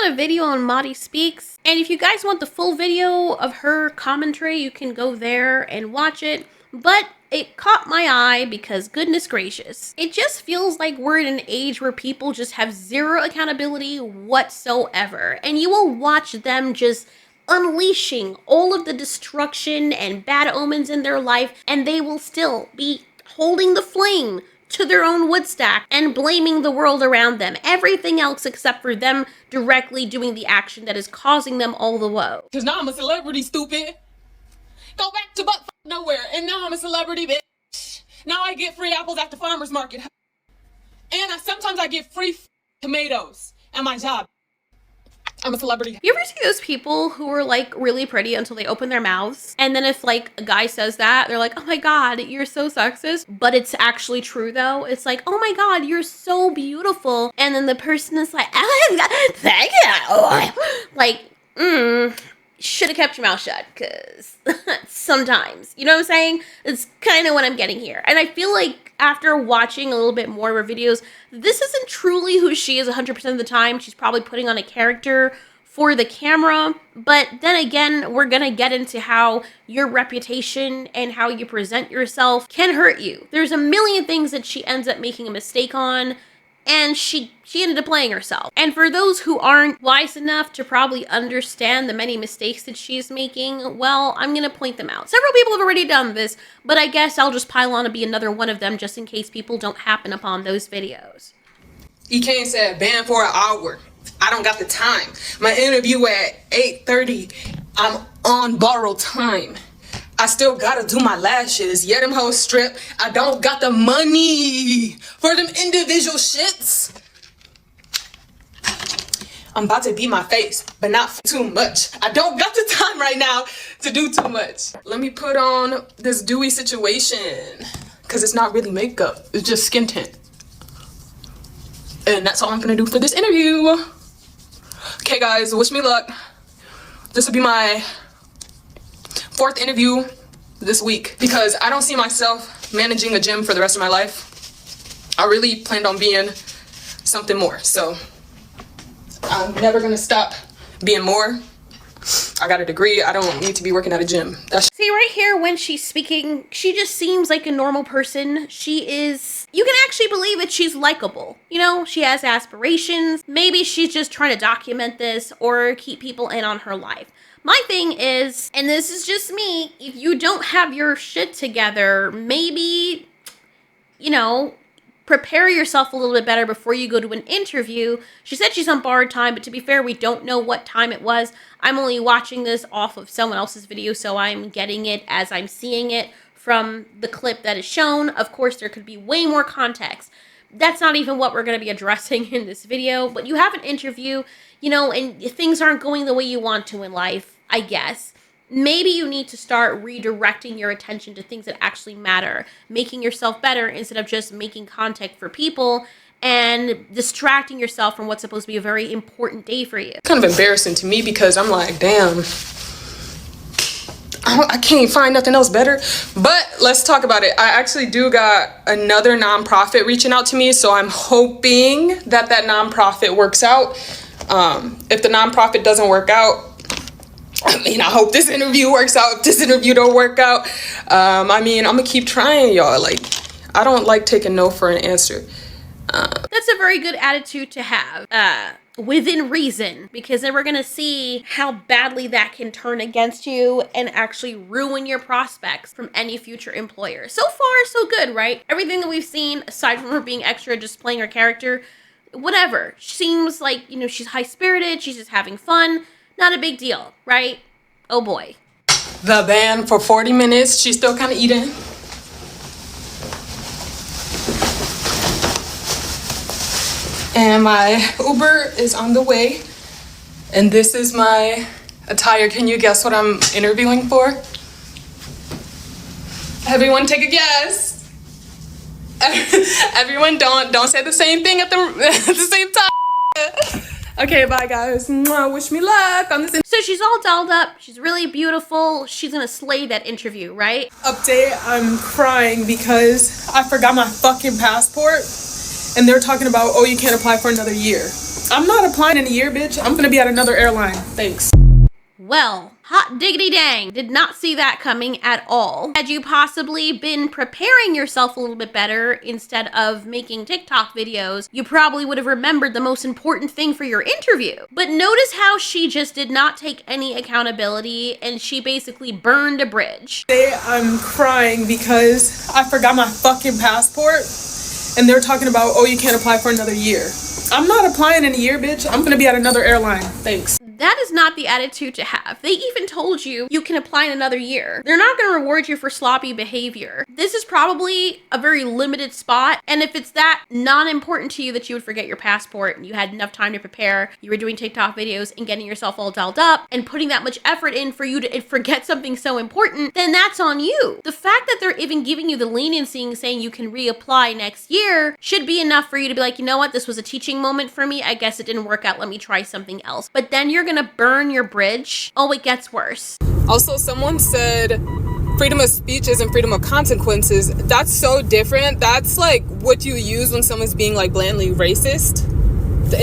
out a video on Madi Speaks, and if you guys want the full video of her commentary, you can go there and watch it. But it caught my eye because, goodness gracious, it just feels like we're in an age where people just have zero accountability whatsoever. And you will watch them just unleashing all of the destruction and bad omens in their life, and they will still be holding the flame to their own wood stack and blaming the world around them. Everything else except for them directly doing the action that is causing them all the woe. Cause now I'm a celebrity, stupid. Go back to butt nowhere, and now I'm a celebrity, bitch. Now I get free apples at the farmer's market. And sometimes I get free tomatoes at my job. I'm a celebrity. You ever see those people who are like really pretty until they open their mouths? And then if like a guy says that, they're like, oh my God, you're so sexist. But it's actually true though. It's like, oh my God, you're so beautiful. And then the person is like, oh, thank you. Like, should have kept your mouth shut, because sometimes, you know what I'm saying? It's kind of what I'm getting here. And I feel like after watching a little bit more of her videos, this isn't truly who she is 100% of the time. She's probably putting on a character for the camera. But then again, we're going to get into how your reputation and how you present yourself can hurt you. There's a million things that she ends up making a mistake on, and she ended up playing herself. And for those who aren't wise enough to probably understand the many mistakes that she's making, well, I'm gonna point them out. Several people have already done this, but I guess I'll just pile on and be another one of them just in case people don't happen upon those videos. EK said banned for an hour. I don't got the time. My interview at 8:30. I'm on borrowed time. I still gotta do my lashes. Yeah, them hoes strip. I don't got the money for them individual shits. I'm about to beat my face, but not too much. I don't got the time right now to do too much. Let me put on this dewy situation, because it's not really makeup. It's just skin tint. And that's all I'm gonna do for this interview. Okay guys, wish me luck. This will be my 4th interview this week, because I don't see myself managing a gym for the rest of my life. I really planned on being something more, so I'm never gonna stop being more. I got a degree. I don't need to be working at a gym. See, right here when she's speaking, she just seems like a normal person. She is, you can actually believe that she's likable. You know, she has aspirations. Maybe she's just trying to document this or keep people in on her life. My thing is, and this is just me, if you don't have your shit together, maybe, you know, prepare yourself a little bit better before you go to an interview. She said she's on borrowed time, but to be fair, we don't know what time it was. I'm only watching this off of someone else's video, so I'm getting it as I'm seeing it from the clip that is shown. Of course, there could be way more context. That's not even what we're going to be addressing in this video, but you have an interview, you know, and things aren't going the way you want to in life, I guess. Maybe you need to start redirecting your attention to things that actually matter, making yourself better instead of just making content for people and distracting yourself from what's supposed to be a very important day for you. Kind of embarrassing to me, because I'm like, damn, I can't find nothing else better. But let's talk about it. I actually do got another nonprofit reaching out to me, so I'm hoping that that nonprofit works out. If the nonprofit doesn't work out, I mean, I hope this interview works out. If this interview don't work out, I mean, I'm gonna keep trying, y'all. Like, I don't like taking no for an answer. That's a very good attitude to have, within reason, because then we're gonna see how badly that can turn against you and actually ruin your prospects from any future employer. So far, so good, right? Everything that we've seen, aside from her being extra, just playing her character, whatever. Seems like, you know, she's high-spirited, she's just having fun. Not a big deal, right? Oh boy. The band for 40 minutes. She's still kind of eating. And my Uber is on the way. And this is my attire. Can you guess what I'm interviewing for? Everyone take a guess. Everyone don't say the same thing at the same time. Okay, bye guys. Wish me luck on this. So she's all dolled up. She's really beautiful. She's gonna slay that interview, right? Update, I'm crying because I forgot my fucking passport. And they're talking about, oh, you can't apply for another year. I'm not applying in a year, bitch. I'm gonna be at another airline. Thanks. Well, hot diggity dang, did not see that coming at all. Had you possibly been preparing yourself a little bit better instead of making TikTok videos, you probably would have remembered the most important thing for your interview. But notice how she just did not take any accountability and she basically burned a bridge. Today I'm crying because I forgot my fucking passport and they're talking about, oh, you can't apply for another year. I'm not applying in a year, bitch. I'm gonna be at another airline. Thanks. That is not the attitude to have. They even told you you can apply in another year. They're not going to reward you for sloppy behavior. This is probably a very limited spot. And if it's that non-important to you that you would forget your passport and you had enough time to prepare, you were doing TikTok videos and getting yourself all dolled up and putting that much effort in for you to forget something so important, then that's on you. The fact that they're even giving you the leniency and saying you can reapply next year should be enough for you to be like, you know what, this was a teaching moment for me. I guess it didn't work out. Let me try something else. But then you're gonna burn your bridge. Oh, it gets worse. Also, someone said freedom of speech isn't freedom of consequences. That's so different. That's like what you use when someone's being like blandly racist.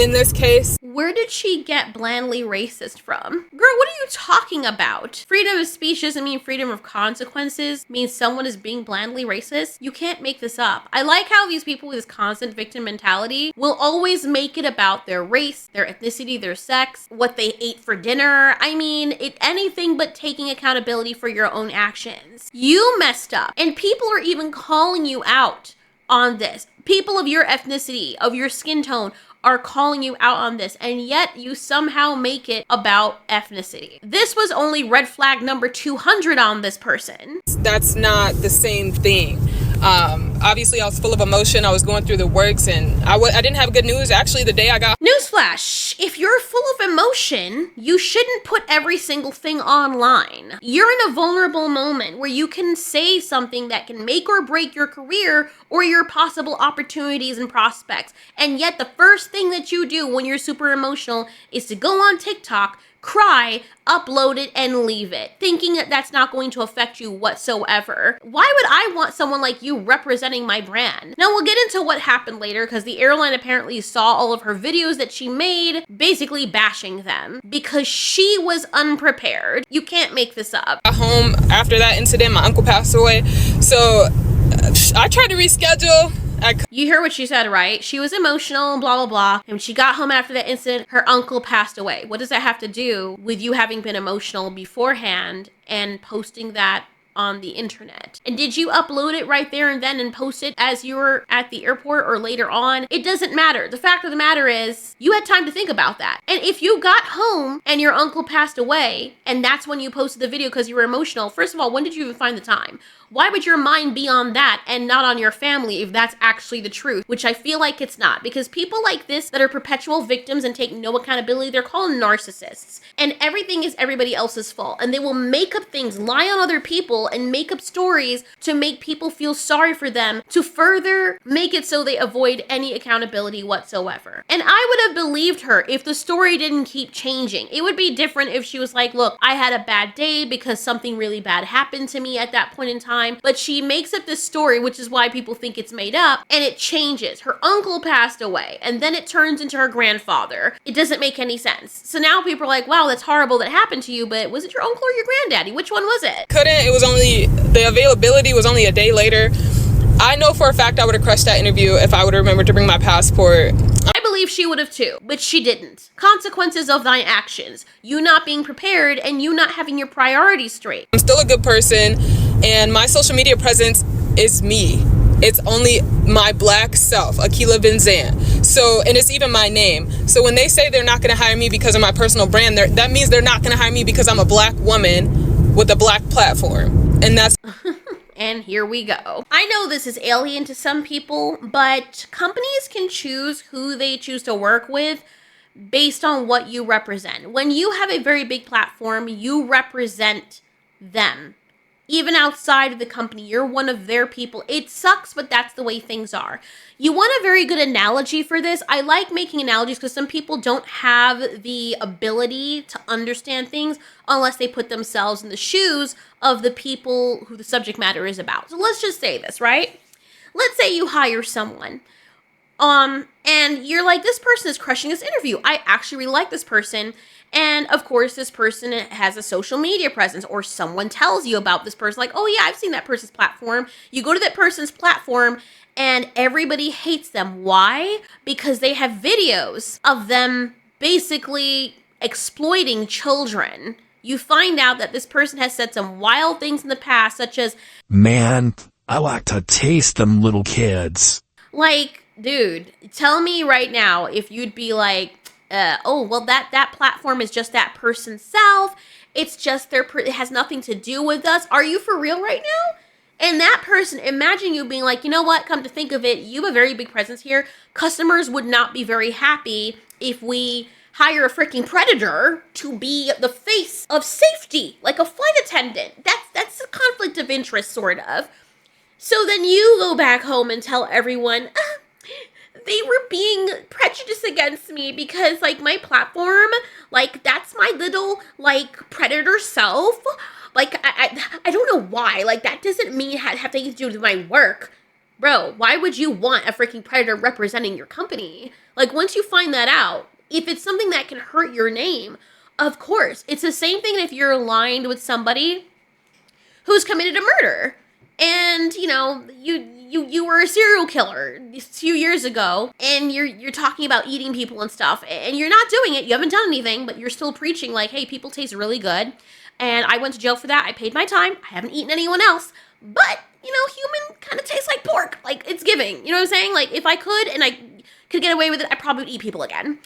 In this case, where did she get blandly racist from? Girl, what are you talking about? Freedom of speech doesn't mean freedom of consequences. It means someone is being blandly racist. You can't make this up. I like how these people with this constant victim mentality will always make it about their race, their ethnicity, their sex, what they ate for dinner. I mean, anything but taking accountability for your own actions. You messed up, and people are even calling you out on this. People of your ethnicity, of your skin tone, are calling you out on this, and yet you somehow make it about ethnicity. This was only red flag number 200 on this person. That's not the same thing. Obviously, I was full of emotion. I was going through the works, and I didn't have good news. Actually, the day I got... Newsflash, if you're full of emotion, you shouldn't put every single thing online. You're in a vulnerable moment where you can say something that can make or break your career or your possible opportunities and prospects. And yet the first thing that you do when you're super emotional is to go on TikTok, cry, upload it, and leave it, thinking that that's not going to affect you whatsoever. Why would I want someone like you representing my brand? Now, we'll get into what happened later because the airline apparently saw all of her videos that she made, basically bashing them because she was unprepared. You can't make this up. Got home after that incident. My uncle passed away, so I tried to reschedule. You hear what she said, right? She was emotional, blah, blah, blah. And when she got home after that incident, her uncle passed away. What does that have to do with you having been emotional beforehand and posting that on the internet? And did you upload it right there and then and post it as you were at the airport or later on? It doesn't matter. The fact of the matter is you had time to think about that. And if you got home and your uncle passed away and that's when you posted the video because you were emotional, first of all, when did you even find the time? Why would your mind be on that and not on your family if that's actually the truth? Which I feel like it's not, because people like this that are perpetual victims and take no accountability, they're called narcissists. And everything is everybody else's fault. And they will make up things, lie on other people, and make up stories to make people feel sorry for them to further make it so they avoid any accountability whatsoever. And I would have believed her if the story didn't keep changing. It would be different if she was like, look, I had a bad day because something really bad happened to me at that point in time. But she makes up this story, which is why people think it's made up, and it changes. Her uncle passed away, and then it turns into her grandfather. It doesn't make any sense. So now people are like, wow, that's horrible that happened to you, but was it your uncle or your granddaddy? Which one was it? It was only, the availability was only a day later. I know for a fact I would have crushed that interview if I would have remembered to bring my passport. I believe she would have too, but she didn't. Consequences of thine actions. You not being prepared and you not having your priorities straight. I'm still a good person, and my social media presence is me. It's only my black self, Akila Benzan. So, and it's even my name. So when they say they're not going to hire me because of my personal brand, that means they're not going to hire me because I'm a black woman with a black platform. And that's... And here we go. I know this is alien to some people, but companies can choose who they choose to work with based on what you represent. When you have a very big platform, you represent them. Even outside of the company, you're one of their people. It sucks, but that's the way things are. You want a very good analogy for this? I like making analogies because some people don't have the ability to understand things unless they put themselves in the shoes of the people who the subject matter is about. So let's just say this, right? Let's say you hire someone. And you're like, this person is crushing this interview. I actually really like this person. And of course, this person has a social media presence, or someone tells you about this person, like, oh yeah, I've seen that person's platform. You go to that person's platform and everybody hates them. Why? Because they have videos of them basically exploiting children. You find out that this person has said some wild things in the past, such as, man, I like to taste them little kids. like, dude, tell me right now if you'd be like, oh, well, that platform is just that person's self. It's just it has nothing to do with us. Are you for real right now? And that person, imagine you being like, you know what, come to think of it, you have a very big presence here. Customers would not be very happy if we hire a freaking predator to be the face of safety, like a flight attendant. That's a conflict of interest, sort of. So then you go back home and tell everyone, they were being prejudiced against me because, like, my platform, like, that's my little, like, predator self. Like, I don't know why. Like, that doesn't mean have anything to do with my work. Bro, why would you want a freaking predator representing your company? Like, once you find that out, if it's something that can hurt your name, of course. It's the same thing if you're aligned with somebody who's committed a murder. And, you know, you were a serial killer a few years ago, and you're talking about eating people and stuff, and you're not doing it, you haven't done anything, but you're still preaching like, hey, people taste really good, and I went to jail for that, I paid my time, I haven't eaten anyone else, but, you know, human kind of tastes like pork, like, it's giving, you know what I'm saying? Like, if I could, and I could get away with it, I probably would eat people again.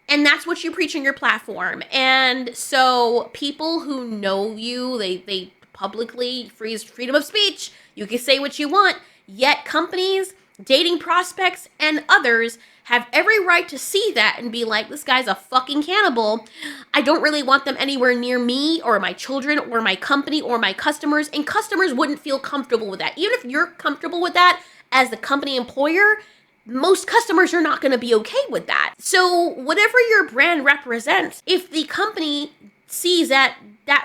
And that's what you preach on your platform. And so people who know you, they publicly freedom of speech. You can say what you want. Yet companies, dating prospects, and others have every right to see that and be like, this guy's a fucking cannibal. I don't really want them anywhere near me or my children or my company or my customers. And customers wouldn't feel comfortable with that. Even if you're comfortable with that as the company employer, most customers are not going to be okay with that. So whatever your brand represents, if the company sees that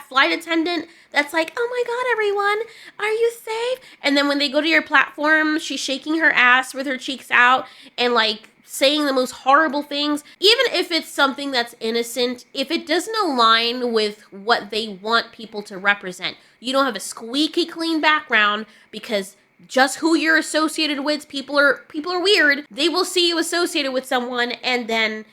flight attendant that's like, oh my God, everyone, are you safe? And then when they go to your platform, she's shaking her ass with her cheeks out and like saying the most horrible things, even if it's something that's innocent, if it doesn't align with what they want people to represent, you don't have a squeaky clean background because just who you're associated with, people are weird. They will see you associated with someone and then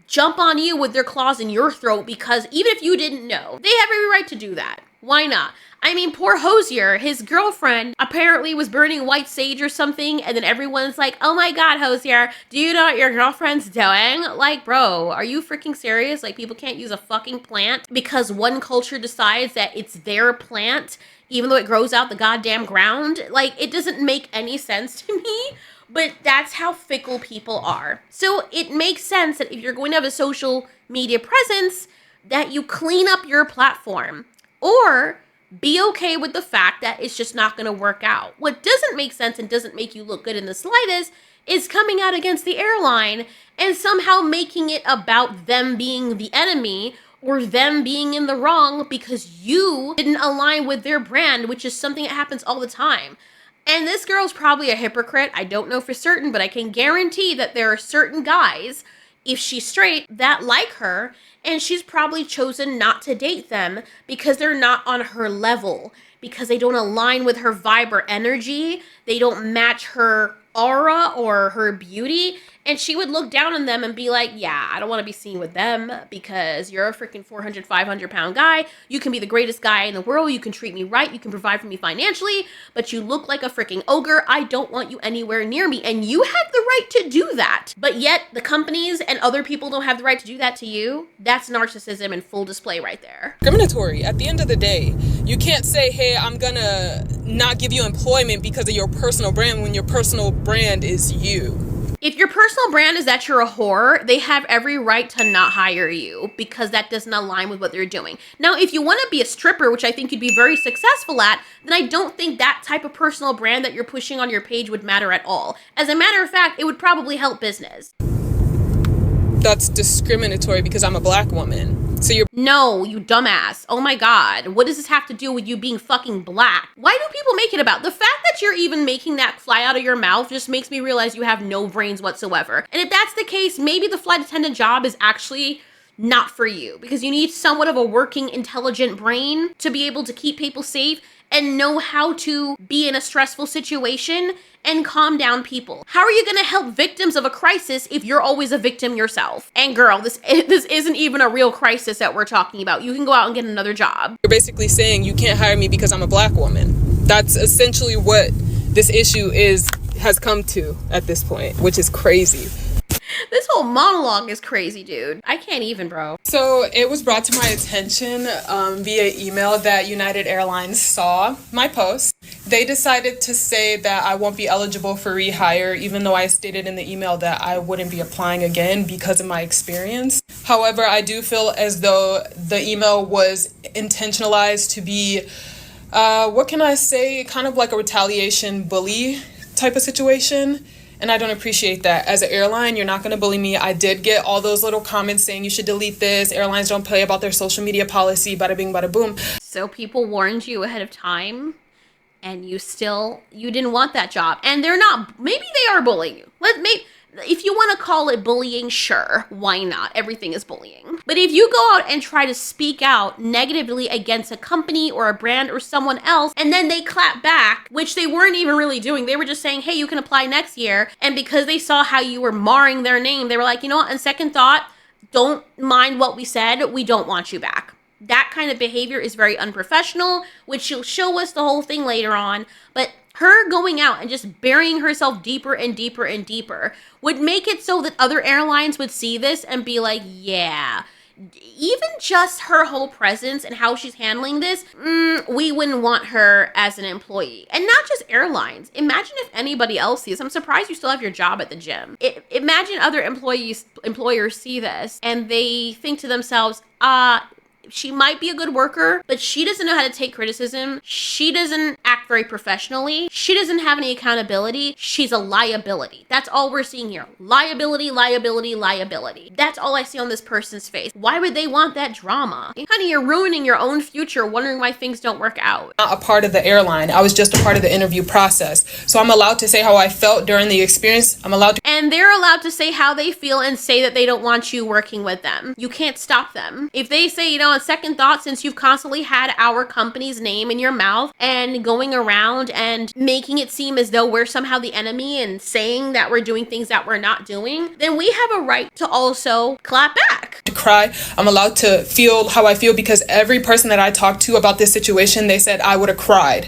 jump on you with their claws in your throat because even if you didn't know, they have every right to do that. Why not? I mean, poor Hosier, his girlfriend apparently was burning white sage or something, and then everyone's like, oh my God, Hosier, do you know what your girlfriend's doing? Like, bro, are you freaking serious? Like, people can't use a fucking plant because one culture decides that it's their plant, even though it grows out the goddamn ground? Like, it doesn't make any sense to me. But that's how fickle people are. So it makes sense that if you're going to have a social media presence, that you clean up your platform. Or be okay with the fact that it's just not going to work out. What doesn't make sense and doesn't make you look good in the slightest is coming out against the airline and somehow making it about them being the enemy or them being in the wrong because you didn't align with their brand, which is something that happens all the time. And this girl's probably a hypocrite. I don't know for certain, but I can guarantee that there are certain guys, if she's straight, that like her, and she's probably chosen not to date them because they're not on her level, because they don't align with her vibe or energy, they don't match her aura or her beauty, and she would look down on them and be like, yeah, I don't want to be seen with them because you're a freaking 400, 500 pound guy. You can be the greatest guy in the world. You can treat me right. You can provide for me financially, but you look like a freaking ogre. I don't want you anywhere near me. And you have the right to do that. But yet the companies and other people don't have the right to do that to you. That's narcissism in full display right there. Discriminatory. At the end of the day, you can't say, hey, I'm gonna not give you employment because of your personal brand when your personal brand is you. If your personal brand is that you're a whore, they have every right to not hire you because that doesn't align with what they're doing. Now, if you want to be a stripper, which I think you'd be very successful at, then I don't think that type of personal brand that you're pushing on your page would matter at all. As a matter of fact, it would probably help business. That's discriminatory because I'm a black woman. So you're No, you dumbass. Oh my god. What does this have to do with you being fucking black? Why do people make it about? The fact that you're even making that fly out of your mouth just makes me realize you have no brains whatsoever. And if that's the case, maybe the flight attendant job is actually not for you, because you need somewhat of a working, intelligent brain to be able to keep people safe and know how to be in a stressful situation and calm down people. How are you gonna help victims of a crisis if you're always a victim yourself? And girl, this isn't even a real crisis that we're talking about. You can go out and get another job. you're basically saying you can't hire me because I'm a black woman. That's essentially what this issue has come to at this point, which is crazy. This whole monologue is crazy, dude. I can't even, bro. So it was brought to my attention via email that United Airlines saw my post. They decided to say that I won't be eligible for rehire, even though I stated in the email that I wouldn't be applying again because of my experience. However, I do feel as though the email was intentionalized to be, what can I say, kind of like a retaliation bully type of situation. And I don't appreciate that. As an airline, you're not going to bully me. I did get all those little comments saying you should delete this. Airlines don't play about their social media policy, bada bing, bada boom. So people warned you ahead of time, and you didn't want that job. And they're not, maybe they are bullying you. If you want to call it bullying, sure, why not? Everything is bullying. But if you go out and try to speak out negatively against a company or a brand or someone else, and then they clap back, which they weren't even really doing, they were just saying, hey, you can apply next year. And because they saw how you were marring their name, they were like, you know what, on second thought, don't mind what we said, we don't want you back. That kind of behavior is very unprofessional, which she'll show us the whole thing later on. But her going out and just burying herself deeper and deeper and deeper would make it so that other airlines would see this and be like, yeah, even just her whole presence and how she's handling this, we wouldn't want her as an employee. And not just airlines. Imagine if anybody else sees. I'm surprised you still have your job at the gym. Imagine other employers see this and they think to themselves, she might be a good worker, but she doesn't know how to take criticism. She doesn't act very professionally. She doesn't have any accountability. She's a liability. That's all we're seeing here. Liability, liability, liability. That's all I see on this person's face. Why would they want that drama? Honey, you're ruining your own future, wondering why things don't work out. Not a part of the airline. I was just a part of the interview process. So I'm allowed to say how I felt during the experience. I'm allowed to. And they're allowed to say how they feel and say that they don't want you working with them. You can't stop them. If they say, you know, on second thought, since you've constantly had our company's name in your mouth and going around and making it seem as though we're somehow the enemy and saying that we're doing things that we're not doing, then we have a right to also clap back. To cry. I'm allowed to feel how I feel because every person that I talked to about this situation, they said I would have cried,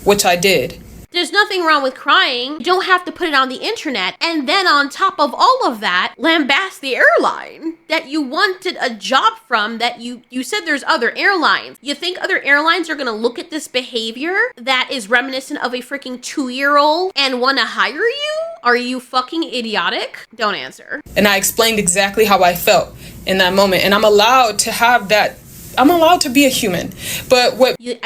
which I did. There's nothing wrong with crying. You don't have to put it on the internet. And then on top of all of that, lambast the airline that you wanted a job from, that you said there's other airlines. You think other airlines are gonna look at this behavior that is reminiscent of a freaking 2-year-old and wanna hire you? Are you fucking idiotic? Don't answer. And I explained exactly how I felt in that moment. And I'm allowed to have that. I'm allowed to be a human. But what you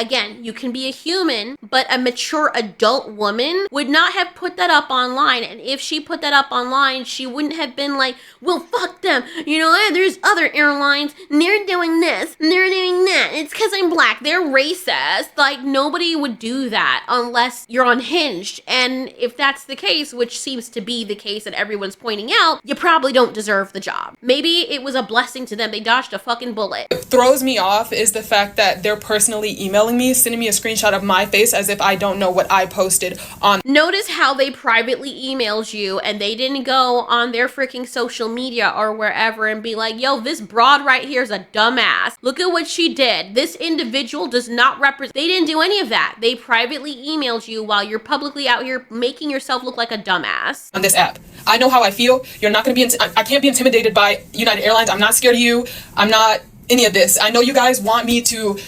can be a human, but a mature adult woman would not have put that up online. And if she put that up online, she wouldn't have been like, well, fuck them. You know, there's other airlines and they're doing this and they're doing that. It's because I'm black. They're racist. Like, nobody would do that unless you're unhinged. And if that's the case, which seems to be the case that everyone's pointing out, you probably don't deserve the job. Maybe it was a blessing to them. They dodged a fucking bullet. throws me off is the fact that they're personally emailing me, sending me a screenshot of my face as if I don't know what I posted on. Notice how they privately emailed you and they didn't go on their freaking social media or wherever and be like, yo, this broad right here is a dumbass. Look at what she did. This individual does not represent. They didn't do any of that. They privately emailed you while you're publicly out here making yourself look like a dumbass. On this app. I know how I feel. You're not going to be, I can't be intimidated by United Airlines. I'm not scared of you. I'm not any of this. I know you guys want me to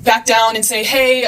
back down and say, hey,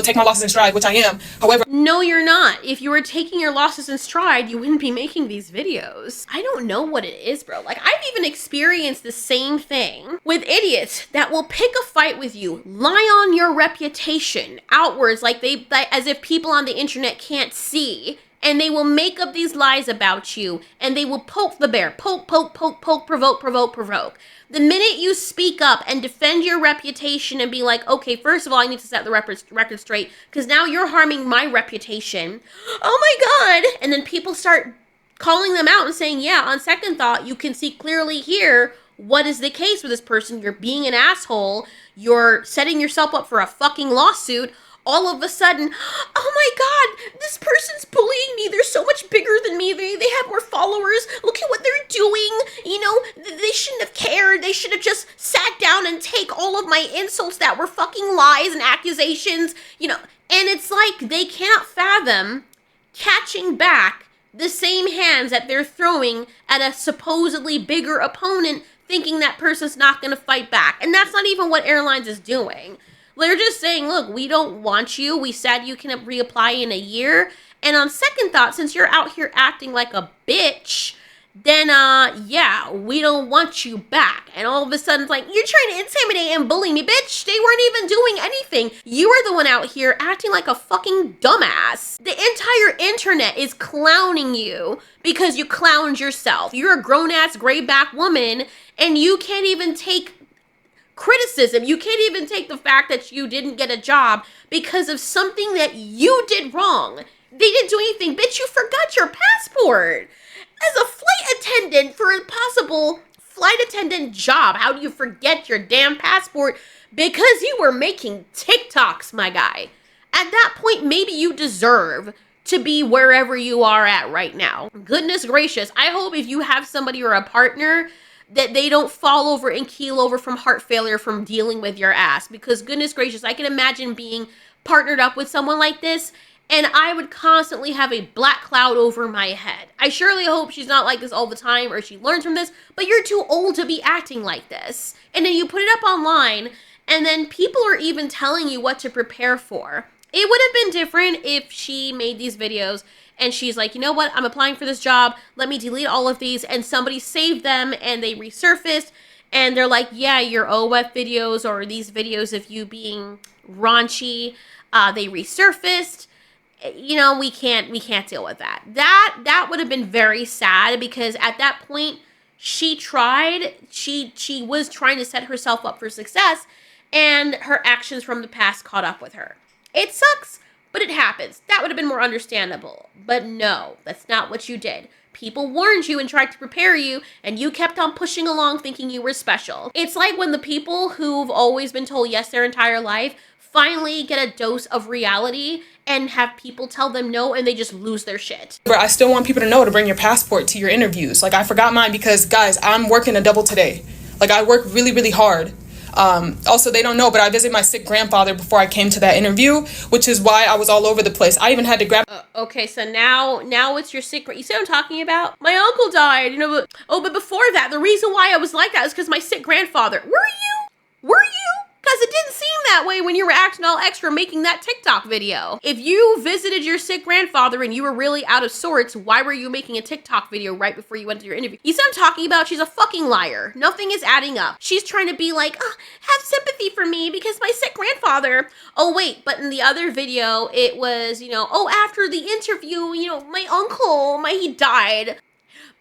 take my losses in stride, which I am. However, no, you're not. If you were taking your losses in stride, you wouldn't be making these videos. I don't know what it is, bro. Like, I've even experienced the same thing with idiots that will pick a fight with you, lie on your reputation outwards, like as if people on the internet can't see and they will make up these lies about you, and they will poke the bear. Poke, provoke. The minute you speak up and defend your reputation and be like, okay, first of all, I need to set the record straight, because now you're harming my reputation. Oh my God. And then people start calling them out and saying, yeah, on second thought, you can see clearly here what is the case with this person. You're being an asshole. You're setting yourself up for a fucking lawsuit. All of a sudden, oh my God, this person's bullying me. They're so much bigger than me. They have more followers. Look at what they're doing. You know, they shouldn't have cared. They should have just sat down and take all of my insults that were fucking lies and accusations, you know. And it's like they cannot fathom catching back the same hands that they're throwing at a supposedly bigger opponent, thinking that person's not going to fight back. And that's not even what Airlines is doing. They're just saying, look, we don't want you. We said you can reapply in a year. And on second thought, since you're out here acting like a bitch, then, yeah, we don't want you back. And all of a sudden, it's like, you're trying to intimidate and bully me, bitch. They weren't even doing anything. You are the one out here acting like a fucking dumbass. The entire internet is clowning you because you clowned yourself. You're a grown-ass gray-back woman, and you can't even take criticism. You can't even take the fact that you didn't get a job because of something that you did wrong. They didn't do anything. Bitch, you forgot your passport. As a flight attendant for a possible flight attendant job, how do you forget your damn passport? Because you were making TikToks, my guy. At that point, maybe you deserve to be wherever you are at right now. Goodness gracious. I hope if you have somebody or a partner that they don't fall over and keel over from heart failure from dealing with your ass. Because goodness gracious, I can imagine being partnered up with someone like this, and I would constantly have a black cloud over my head. I surely hope she's not like this all the time or she learns from this, but you're too old to be acting like this. And then you put it up online, and then people are even telling you what to prepare for. It would have been different if she made these videos and she's like, you know what, I'm applying for this job, let me delete all of these, and somebody saved them and they resurfaced, and they're like, yeah, your OF videos or these videos of you being raunchy, they resurfaced. You know, we can't deal with that. That would have been very sad, because at that point she was trying to set herself up for success, and her actions from the past caught up with her. It sucks, but it happens. That would have been more understandable. But no, that's not what you did. People warned you and tried to prepare you, and you kept on pushing along thinking you were special. It's like when the people who've always been told yes their entire life finally get a dose of reality and have people tell them no, and they just lose their shit. But I still want people to know to bring your passport to your interviews. Like, I forgot mine because, guys, I'm working a double today. Like, I work really, really hard. Also, they don't know, but I visited my sick grandfather before I came to that interview, which is why I was all over the place. I even had to grab... Okay, so now it's your sick... You see what I'm talking about? My uncle died, you know, but before that, the reason why I was like that is because my sick grandfather... Were you? Because it didn't seem that way when you were acting all extra making that TikTok video. If you visited your sick grandfather and you were really out of sorts, why were you making a TikTok video right before you went to your interview? You see what I'm talking about? She's a fucking liar. Nothing is adding up. She's trying to be like, oh, have sympathy for me because my sick grandfather. Oh, wait, but in the other video, it was, you know, oh, after the interview, you know, my uncle, he died.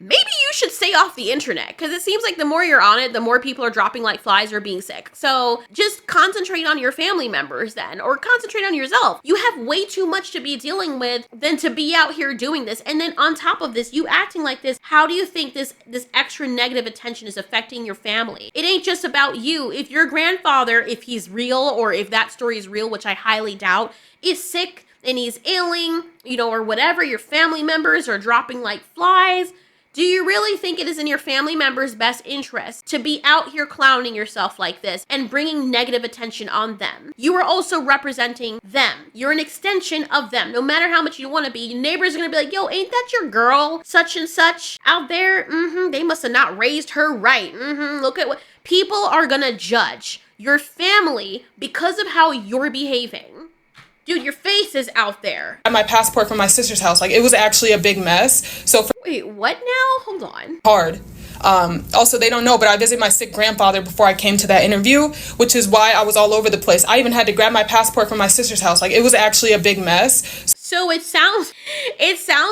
Maybe you should stay off the internet, because it seems like the more you're on it, the more people are dropping like flies or being sick. So just concentrate on your family members then, or concentrate on yourself. You have way too much to be dealing with than to be out here doing this. And then on top of this, you acting like this, how do you think this extra negative attention is affecting your family? It ain't just about you. If your grandfather, if he's real, or if that story is real, which I highly doubt, is sick and he's ailing, you know, or whatever, your family members are dropping like flies. Do you really think it is in your family members' best interest to be out here clowning yourself like this and bringing negative attention on them? You are also representing them. You're an extension of them. No matter how much you want to be, your neighbors are going to be like, yo, ain't that your girl, such and such, out there? They must have not raised her right. Look at what... People are going to judge your family because of how you're behaving. Dude, your face is out there. My passport from my sister's house. Like, it was actually a big mess. So wait, what now? Hold on. Hard. Also, they don't know, but I visited my sick grandfather before I came to that interview, which is why I was all over the place. I even had to grab my passport from my sister's house. Like, it was actually a big mess. So it sounds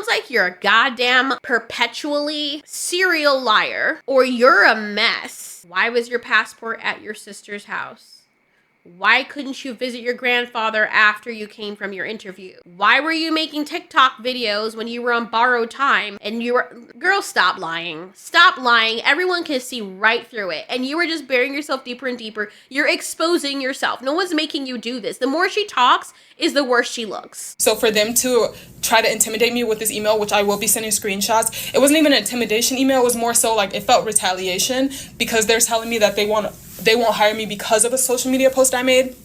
like you're a goddamn perpetually serial liar, or you're a mess. Why was your passport at your sister's house? Why couldn't you visit your grandfather after you came from your interview? Why were you making TikTok videos when you were on borrowed time and you were... Girl, stop lying. Stop lying. Everyone can see right through it. And you were just burying yourself deeper and deeper. You're exposing yourself. No one's making you do this. The more she talks is the worse she looks. So for them to try to intimidate me with this email, which I will be sending screenshots, it wasn't even an intimidation email. It was more so like it felt retaliation because they're telling me that they won't hire me because of a social media post I made.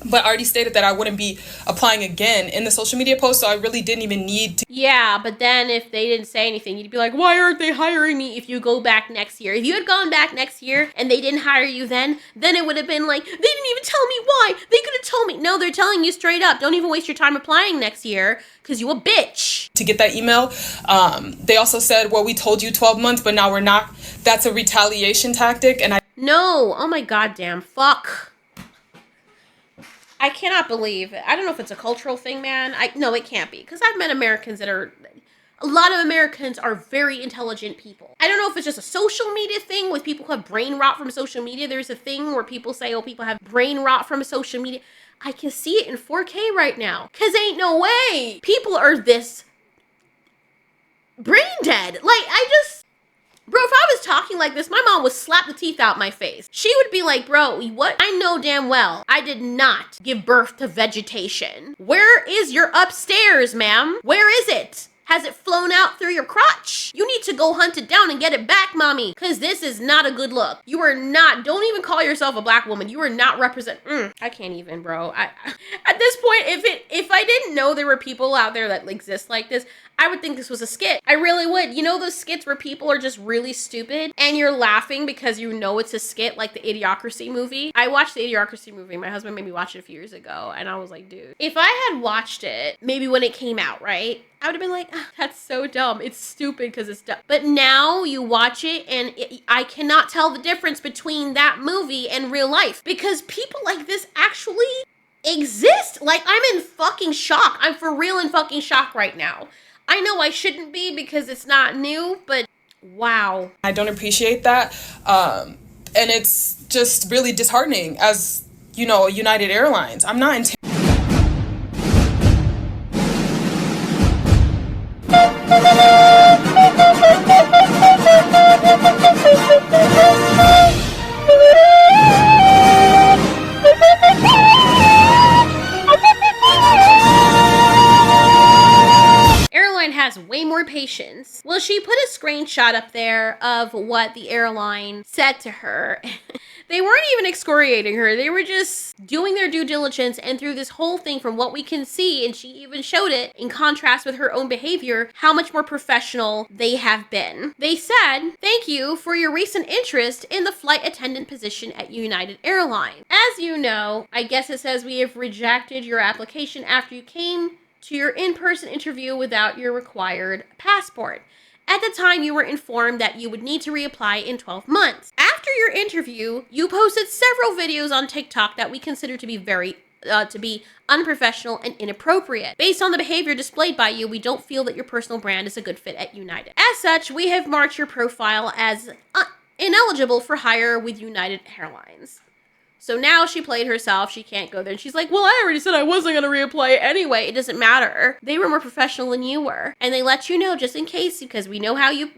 But I already stated that I wouldn't be applying again in the social media post, so I really didn't even need to. Yeah, but then if they didn't say anything, you'd be like, why aren't they hiring me if you go back next year? If you had gone back next year and they didn't hire you then it would have been like, they didn't even tell me why. They could have told me. No, they're telling you straight up. Don't even waste your time applying next year because you a bitch. To get that email, they also said, well, we told you 12 months, but now we're not. That's a retaliation tactic, and No, oh my goddamn fuck. I cannot believe it. I don't know if it's a cultural thing, man. No, it can't be. Because I've met Americans that are... A lot of Americans are very intelligent people. I don't know if it's just a social media thing with people who have brain rot from social media. There's a thing where people say, oh, people have brain rot from social media. I can see it in 4K right now. Because ain't no way. People are this brain dead. Bro, if I was talking like this, my mom would slap the teeth out my face. She would be like, bro, what? I know damn well I did not give birth to vegetation. Where is your upstairs, ma'am? Where is it? Has it flown out through your crotch? You need to go hunt it down and get it back, mommy, because this is not a good look. You are not, don't even call yourself a black woman. You are not I can't even, bro. At this point, if I didn't know there were people out there that exist like this, I would think this was a skit. I really would. You know those skits where people are just really stupid and you're laughing because you know it's a skit, like the Idiocracy movie? I watched the Idiocracy movie. My husband made me watch it a few years ago and I was like, dude, if I had watched it maybe when it came out, right? I would have been like, that's so dumb. It's stupid because it's dumb. But now you watch it and I cannot tell the difference between that movie and real life because people like this actually exist. Like, I'm in fucking shock. I'm for real in fucking shock right now. I know I shouldn't be because it's not new, but wow. I don't appreciate that. And it's just really disheartening as, you know, United Airlines. I'm not has way more patience. Well, she put a screenshot up there of what the airline said to her. They weren't even excoriating her. They were just doing their due diligence, and through this whole thing, from what we can see, and she even showed it in contrast with her own behavior, how much more professional they have been. They said, thank you for your recent interest in the flight attendant position at United Airlines. As you know, I guess it says we have rejected your application after you came to your in-person interview without your required passport. At the time, you were informed that you would need to reapply in 12 months. After your interview, you posted several videos on TikTok that we consider to be unprofessional and inappropriate. Based on the behavior displayed by you, we don't feel that your personal brand is a good fit at United. As such, we have marked your profile as ineligible for hire with United Airlines. So now she played herself. She can't go there. And she's like, well, I already said I wasn't going to reapply anyway. It doesn't matter. They were more professional than you were. And they let you know just in case, because we know how you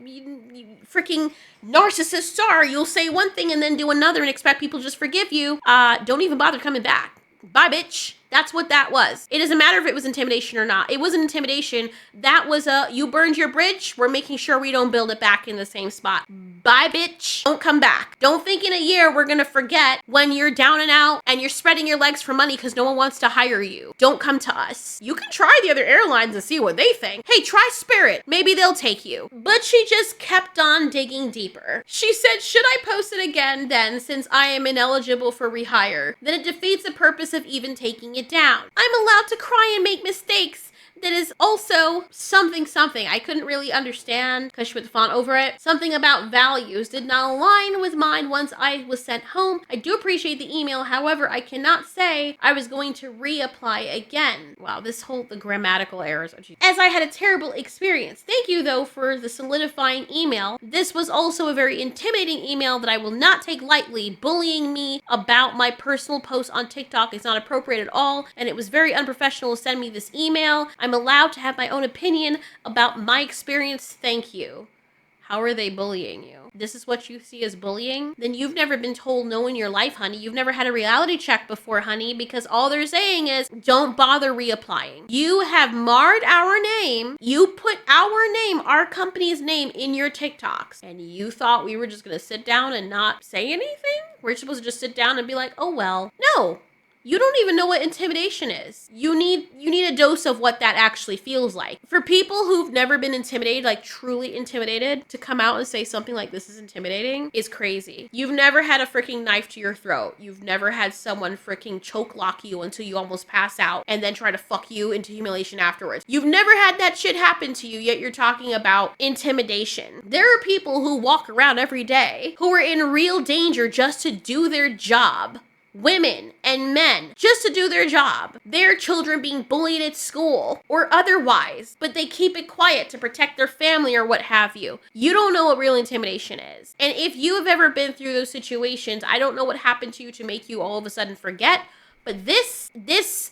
freaking narcissists are. You'll say one thing and then do another and expect people to just forgive you. Don't even bother coming back. Bye, bitch. That's what that was. It doesn't matter if it was intimidation or not. It wasn't intimidation. That was you burned your bridge. We're making sure we don't build it back in the same spot. Bye, bitch. Don't come back. Don't think in a year we're gonna forget when you're down and out and you're spreading your legs for money because no one wants to hire you. Don't come to us. You can try the other airlines and see what they think. Hey, try Spirit. Maybe they'll take you. But she just kept on digging deeper. She said, should I post it again then, since I am ineligible for rehire? Then it defeats the purpose of even taking it down. I'm allowed to cry and make mistakes. that is also something. I couldn't really understand because she put the font over it. Something about values did not align with mine once I was sent home. I do appreciate the email. However, I cannot say I was going to reapply again. Wow, the grammatical errors. As I had a terrible experience. Thank you, though, for the solidifying email. This was also a very intimidating email that I will not take lightly. Bullying me about my personal post on TikTok is not appropriate at all, and it was very unprofessional to send me this email. I'm allowed to have my own opinion about my experience. Thank you. How are they bullying you? This is what you see as bullying? Then you've never been told no in your life, honey. You've never had a reality check before, honey, because all they're saying is don't bother reapplying. You have marred our name. You put our name, our company's name, in your TikToks, and you thought we were just gonna sit down and not say anything? We're supposed to just sit down and be like, oh well. No. You don't even know what intimidation is. You need a dose of what that actually feels like. For people who've never been intimidated, like truly intimidated, to come out and say something like this is intimidating is crazy. You've never had a freaking knife to your throat. You've never had someone freaking choke lock you until you almost pass out and then try to fuck you into humiliation afterwards. You've never had that shit happen to you, yet you're talking about intimidation. There are people who walk around every day who are in real danger just to do their job. Women and men, just to do their job. Their children being bullied at school or otherwise, but they keep it quiet to protect their family or what have you. You don't know what real intimidation is. And if you have ever been through those situations, I don't know what happened to you to make you all of a sudden forget. But this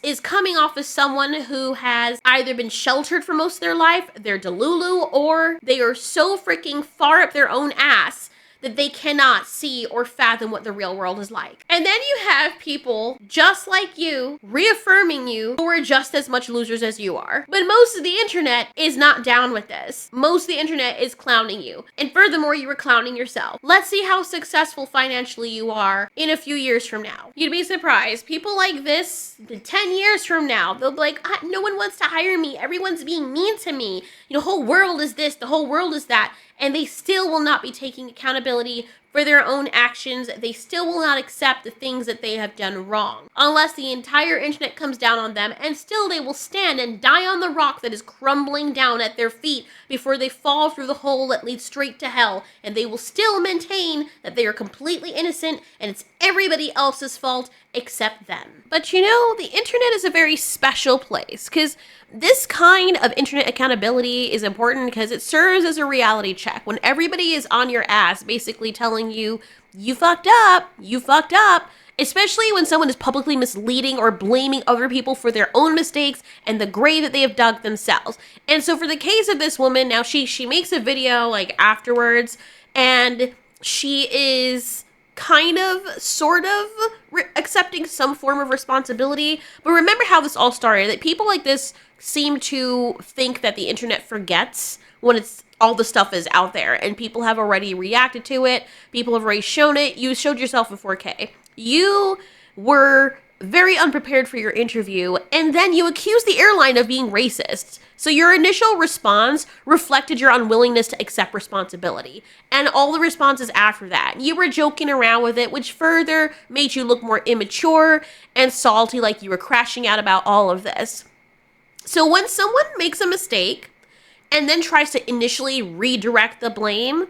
is coming off as someone who has either been sheltered for most of their life, they're delulu, or they are so freaking far up their own ass that they cannot see or fathom what the real world is like. And then you have people just like you, reaffirming you, who are just as much losers as you are. But most of the internet is not down with this. Most of the internet is clowning you. And furthermore, you were clowning yourself. Let's see how successful financially you are in a few years from now. You'd be surprised. People like this, 10 years from now, they'll be like, no one wants to hire me. Everyone's being mean to me. The whole world is this, the whole world is that. And they still will not be taking accountability for their own actions. They still will not accept the things that they have done wrong, unless the entire internet comes down on them, and still they will stand and die on the rock that is crumbling down at their feet before they fall through the hole that leads straight to hell, and they will still maintain that they are completely innocent and it's everybody else's fault except them. But the internet is a very special place, because this kind of internet accountability is important because it serves as a reality check. When everybody is on your ass basically telling you, you fucked up, especially when someone is publicly misleading or blaming other people for their own mistakes and the grave that they have dug themselves. And so for the case of this woman, now she makes a video afterwards, and she is kind of, sort of accepting some form of responsibility. But remember how this all started, that people like this seem to think that the internet forgets when all the stuff is out there and people have already reacted to it. People have already shown it. You showed yourself in 4K. You were very unprepared for your interview, and then you accused the airline of being racist. So your initial response reflected your unwillingness to accept responsibility. And all the responses after that, you were joking around with it, which further made you look more immature and salty, like you were crashing out about all of this. So when someone makes a mistake and then tries to initially redirect the blame,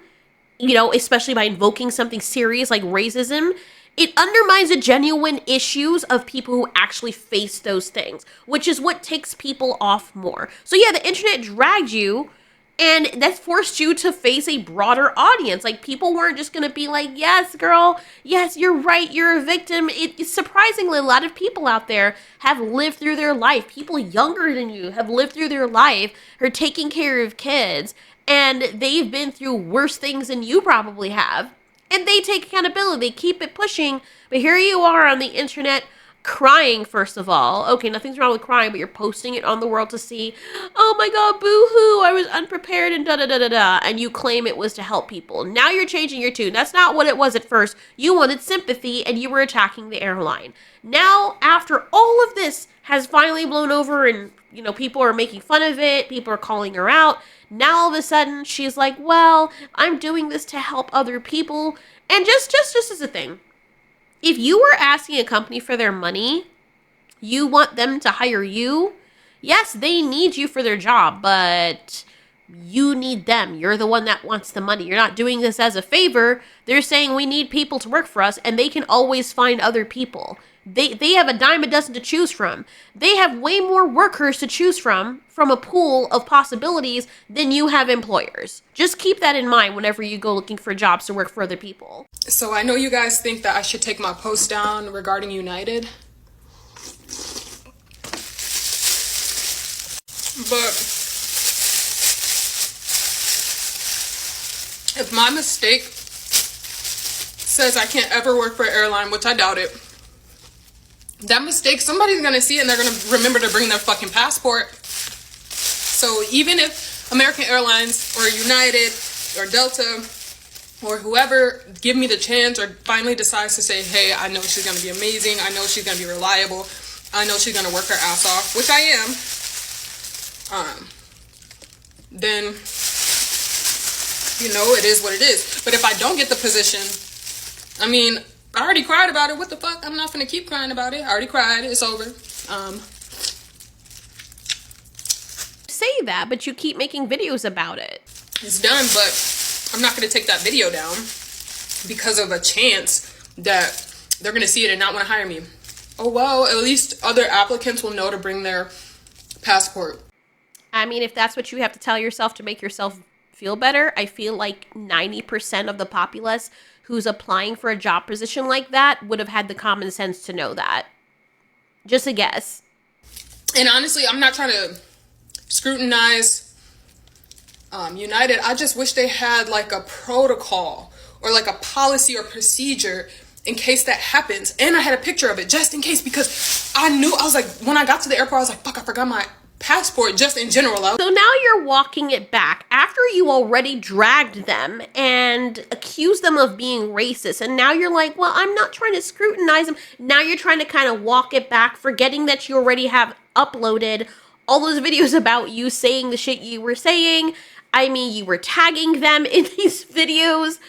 especially by invoking something serious like racism, it undermines the genuine issues of people who actually face those things, which is what takes people off more. So yeah, the internet dragged you, and that forced you to face a broader audience. People weren't just gonna be like, yes, girl, yes, you're right, you're a victim. It's surprisingly, a lot of people out there have lived through their life. People younger than you have lived through their life, are taking care of kids, and they've been through worse things than you probably have. And they take accountability, they keep it pushing, but here you are on the internet crying, first of all. Okay, nothing's wrong with crying, but you're posting it on the world to see, oh my god, boo-hoo, I was unprepared and da-da-da-da-da, and you claim it was to help people. Now you're changing your tune. That's not what it was at first. You wanted sympathy, and you were attacking the airline. Now, after all of this has finally blown over and, people are making fun of it, people are calling her out, now all of a sudden she's like, well, I'm doing this to help other people. And just as a thing, if you were asking a company for their money, you want them to hire you, Yes, they need you for their job, but you need them. You're the one that wants the money. You're not doing this as a favor. They're saying we need people to work for us, and they can always find other people. They have a dime a dozen to choose from. They have way more workers to choose from a pool of possibilities than you have employers. Just keep that in mind whenever you go looking for jobs to work for other people. So I know you guys think that I should take my post down regarding United. But if my mistake says I can't ever work for an airline, which I doubt it, that mistake, somebody's gonna see it and they're gonna remember to bring their fucking passport. So even if American Airlines or United or Delta or whoever give me the chance or finally decides to say, hey, I know she's gonna be amazing, I know she's gonna be reliable, I know she's gonna work her ass off, which I am, then, you know, it is what it is. But if I don't get the position, I mean, I already cried about it. What the fuck? I'm not gonna keep crying about it. I already cried. It's over. Say that, but you keep making videos about it. It's done, but I'm not gonna take that video down because of a chance that they're gonna see it and not want to hire me. Oh well, at least other applicants will know to bring their passport. I mean, if that's what you have to tell yourself to make yourself feel better, I feel like 90% of the populace who's applying for a job position like that would have had the common sense to know that. Just a guess. And honestly, I'm not trying to scrutinize United. I just wish they had like a protocol or like a policy or procedure in case that happens. And I had a picture of it just in case, because I was like, when I got to the airport, I was like, fuck, I forgot my passport just in general. So now you're walking it back after you already dragged them and accused them of being racist, and now you're like, well, I'm not trying to scrutinize them. Now you're trying to kind of walk it back, forgetting that you already have uploaded all those videos about you saying the shit you were saying. I mean, you were tagging them in these videos.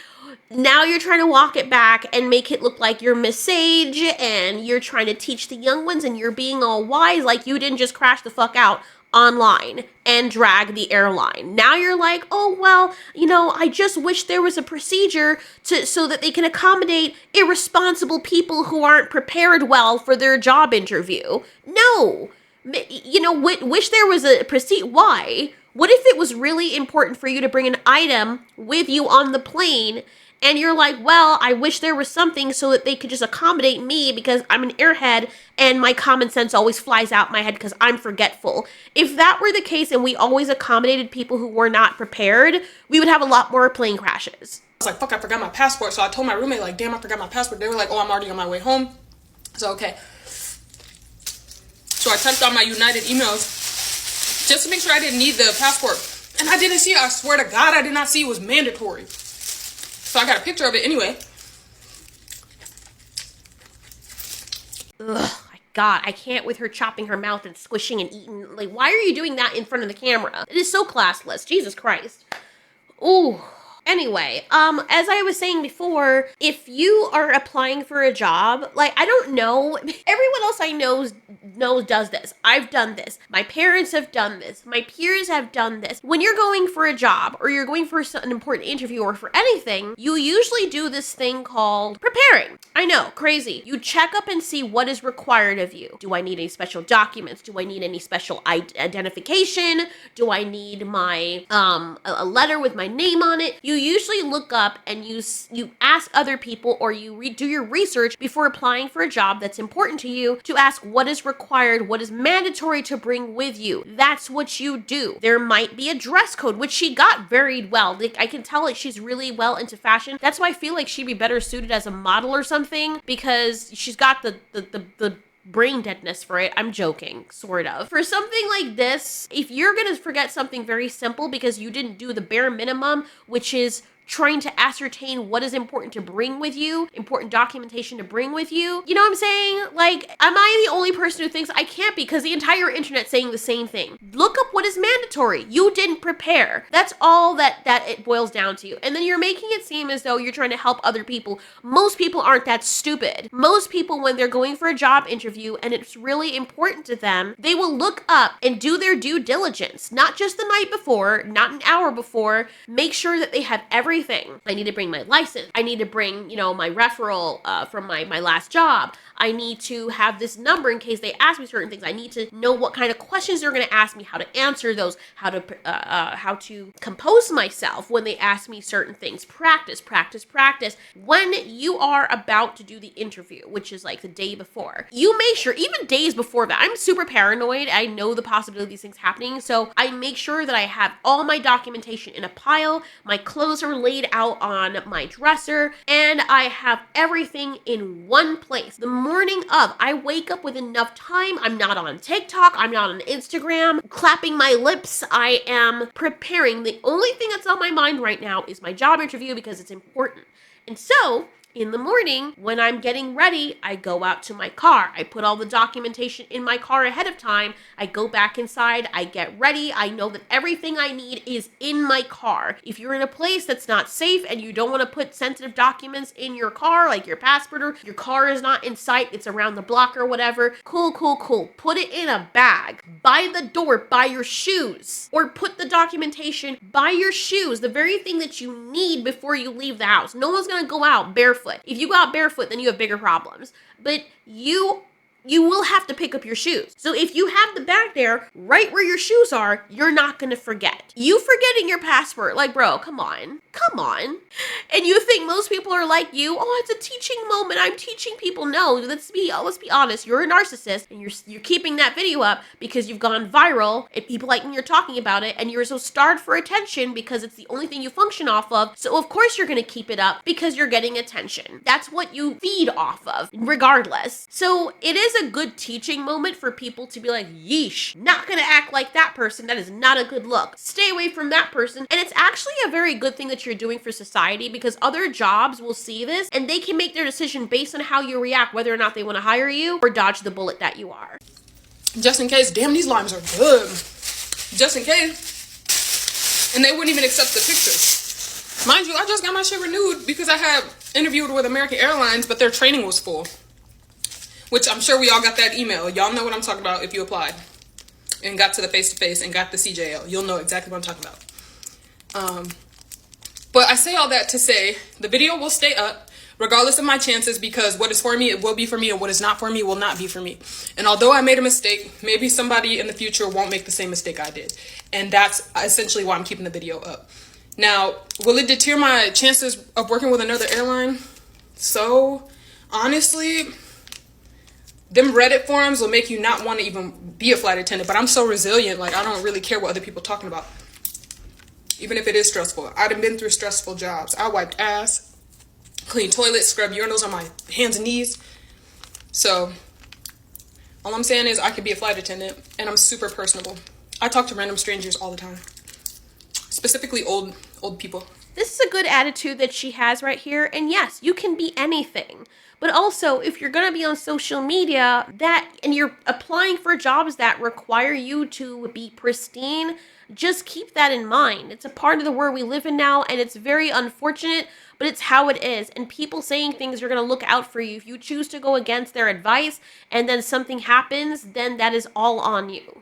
Now you're trying to walk it back and make it look like you're Miss Sage and you're trying to teach the young ones and you're being all wise, like you didn't just crash the fuck out online and drag the airline. Now you're like, oh, well, you know, I just wish there was a procedure so that they can accommodate irresponsible people who aren't prepared well for their job interview. No. You know, wish there was a procedure. Why? What if it was really important for you to bring an item with you on the plane and you're like, well, I wish there was something so that they could just accommodate me because I'm an airhead and my common sense always flies out my head because I'm forgetful. If that were the case and we always accommodated people who were not prepared, we would have a lot more plane crashes. I was like, fuck, I forgot my passport. So I told my roommate, like, damn, I forgot my passport. They were like, oh, I'm already on my way home. So, okay. So I typed on my United emails just to make sure I didn't need the passport. And I didn't see it. I swear to God, I did not see it was mandatory. So I got a picture of it anyway. Ugh, my God, I can't with her chopping her mouth and squishing and eating. Like, why are you doing that in front of the camera? It is so classless. Jesus Christ. Ooh. Anyway, as I was saying before, if you are applying for a job, like, I don't know, everyone else I know does this. I've done this. My parents have done this. My peers have done this. When you're going for a job or you're going for an important interview or for anything, you usually do this thing called preparing. I know, crazy. You check up and see what is required of you. Do I need any special documents? Do I need any special identification? Do I need my, a letter with my name on it? You usually look up and you ask other people or you do your research before applying for a job that's important to you to ask what is required, what is mandatory to bring with you. That's what you do. There might be a dress code, which she got very well. Like, I can tell like she's really well into fashion. That's why I feel like she'd be better suited as a model or something, because she's got the brain deadness for it. I'm joking, sort of. For something like this, if you're gonna forget something very simple because you didn't do the bare minimum, which is trying to ascertain what is important to bring with you, important documentation to bring with you. You know what I'm saying? Like, am I the only person who thinks I can't be? Because the entire internet's saying the same thing. Look up what is mandatory. You didn't prepare. That's all that it boils down to. And then you're making it seem as though you're trying to help other people. Most people aren't that stupid. Most people, when they're going for a job interview and it's really important to them, they will look up and do their due diligence. Not just the night before, not an hour before. Make sure that they have everything. I need to bring my license. I need to bring, my referral from my last job. I need to have this number in case they ask me certain things. I need to know what kind of questions they're going to ask me, how to answer those, how to compose myself when they ask me certain things. Practice, practice, practice. When you are about to do the interview, which is like the day before, you make sure, even days before that, I'm super paranoid. I know the possibility of these things happening, so I make sure that I have all my documentation in a pile, my clothes are laid out on my dresser, and I have everything in one place. The morning of, I wake up with enough time. I'm not on TikTok. I'm not on Instagram clapping my lips. I am preparing. The only thing that's on my mind right now is my job interview because it's important. And so, in the morning, when I'm getting ready, I go out to my car. I put all the documentation in my car ahead of time. I go back inside. I get ready. I know that everything I need is in my car. If you're in a place that's not safe and you don't want to put sensitive documents in your car, like your passport, or your car is not in sight, it's around the block or whatever, cool. Put it in a bag. By the door, by your shoes. Or put the documentation by your shoes, the very thing that you need before you leave the house. No one's going to go out barefoot. If you go out barefoot, then you have bigger problems. But you will have to pick up your shoes. So if you have the bag there, right where your shoes are, you're not going to forget. You forgetting your passport, like, bro, come on. And you think most people are like you, oh, it's a teaching moment, I'm teaching people. No, let's be honest, you're a narcissist, and you're keeping that video up because you've gone viral, and people like when you're talking about it, and you're so starved for attention because it's the only thing you function off of, so of course you're going to keep it up because you're getting attention. That's what you feed off of, regardless. So it is a good teaching moment for people to be like, yeesh, not gonna act like that person. That is not a good look. Stay away from that person. And it's actually a very good thing that you're doing for society because other jobs will see this and they can make their decision based on how you react, whether or not they want to hire you or dodge the bullet that you are. Just in case, damn, these limes are good. Just in case. And they wouldn't even accept the pictures. Mind you, I just got my shit renewed because I had interviewed with American Airlines, but their training was full. Which I'm sure we all got that email. Y'all know what I'm talking about if you applied and got to the face-to-face and got the CJL. You'll know exactly what I'm talking about. But I say all that to say the video will stay up regardless of my chances because what is for me, it will be for me, and what is not for me will not be for me. And although I made a mistake, maybe somebody in the future won't make the same mistake I did. And that's essentially why I'm keeping the video up. Now, will it deter my chances of working with another airline? So, honestly, them Reddit forums will make you not want to even be a flight attendant, but I'm so resilient, like I don't really care what other people are talking about. Even if it is stressful. I've been through stressful jobs. I wiped ass, cleaned toilets, scrubbed urinals on my hands and knees. So, all I'm saying is I could be a flight attendant, and I'm super personable. I talk to random strangers all the time. Specifically old people. This is a good attitude that she has right here, and yes, you can be anything. But also, if you're going to be on social media and you're applying for jobs that require you to be pristine, just keep that in mind. It's a part of the world we live in now, and it's very unfortunate, but it's how it is. And people saying things are going to look out for you. If you choose to go against their advice and then something happens, then that is all on you.